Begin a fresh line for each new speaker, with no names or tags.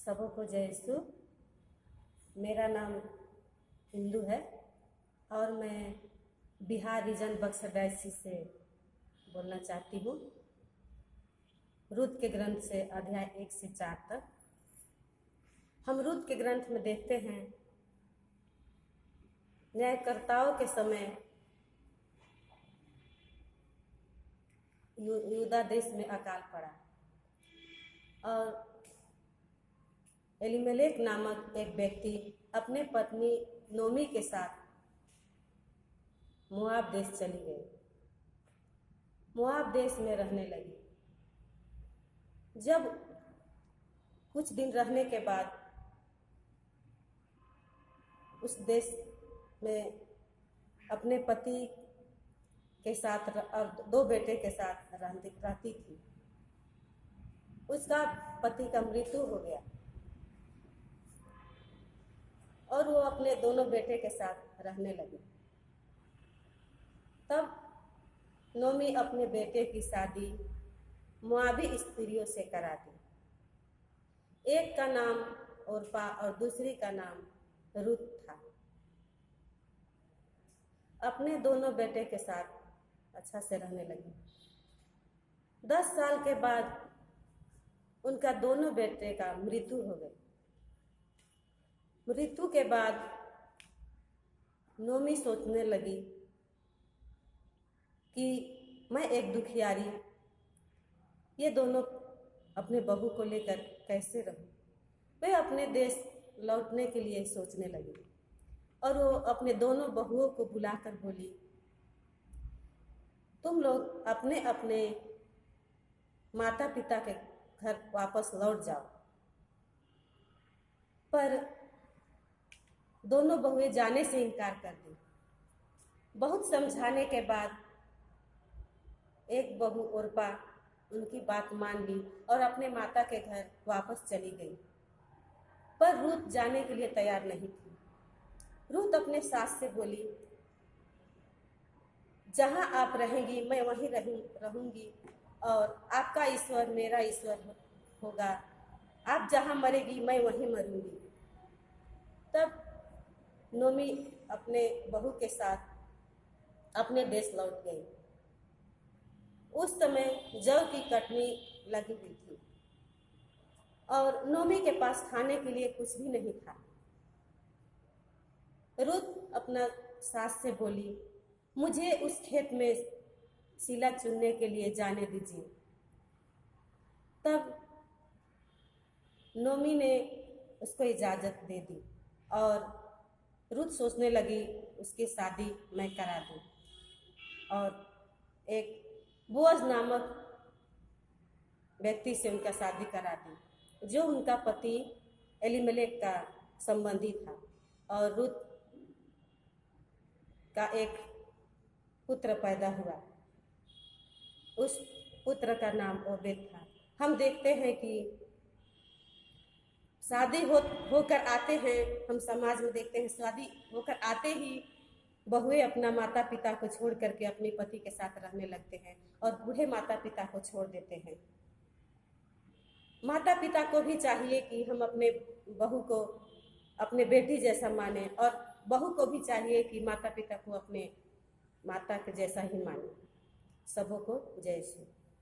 सबों को जय यीशु। मेरा नाम इंदु है और मैं बिहार रीजन बक्सर डायसिस से बोलना चाहती हूँ। रूत के ग्रंथ से अध्याय 1 से 4 तक हम रूत के ग्रंथ में देखते हैं, न्यायकर्ताओं के समय यूदा देश में अकाल पड़ा और एलीमेलेक नामक एक व्यक्ति अपने पत्नी नोमी के साथ मोआब देश चली गई। मोआब देश में रहने लगी। जब कुछ दिन रहने के बाद उस देश में अपने पति के साथ और 2 बेटे के साथ रहती थी। उसका पति का मृत्यु हो गया और वो अपने दोनों बेटे के साथ रहने लगी। तब नोमी अपने बेटे की शादी मोआबी स्त्रियों से करा दी। एक का नाम ओरपा और दूसरी का नाम रूत था। अपने दोनों बेटे के साथ अच्छा से रहने लगी। 10 साल के बाद उनका दोनों बेटे का मृत्यु हो गई। मृत्यु के बाद नोमी सोचने लगी कि मैं एक दुखियारी ये दोनों अपने बहू को लेकर कैसे रहूं। वे अपने देश लौटने के लिए सोचने लगी और वो अपने दोनों बहुओं को बुलाकर बोली, तुम लोग अपने अपने माता पिता के घर वापस लौट जाओ। पर दोनों बहुएं जाने से इनकार कर दी। बहुत समझाने के बाद एक बहू ओरपा उनकी बात मान ली और अपने माता के घर वापस चली गई। पर रूत जाने के लिए तैयार नहीं थी। रूत अपने सास से बोली, जहां आप रहेंगी मैं वहीं रहूंगी और आपका ईश्वर मेरा ईश्वर होगा। आप जहां मरेगी मैं वहीं मरूंगी। तब नोमी अपने बहू के साथ अपने देश लौट गई। उस समय जौ की कटनी लगी हुई थी और नोमी के पास खाने के लिए कुछ भी नहीं था। रूत अपना सास से बोली, मुझे उस खेत में सीला चुनने के लिए जाने दीजिए। तब नोमी ने उसको इजाज़त दे दी और रूत सोचने लगी उसकी शादी मैं करा दूं और एक बोअज नामक व्यक्ति से उनका शादी करा दी, जो उनका पति एलीमेलेक का संबंधी था और रूत का एक पुत्र पैदा हुआ। उस पुत्र का नाम ओबेद था। हम देखते हैं कि शादी होकर आते हैं, हम समाज में देखते हैं शादी होकर आते ही बहुएं अपना माता पिता को छोड़ करके अपने पति के साथ रहने लगते हैं और बूढ़े माता पिता को छोड़ देते हैं। माता पिता को भी चाहिए कि हम अपने बहू को अपने बेटी जैसा माने और बहू को भी चाहिए कि माता पिता को अपने माता के जैसा ही माने। सबों को जय श्री।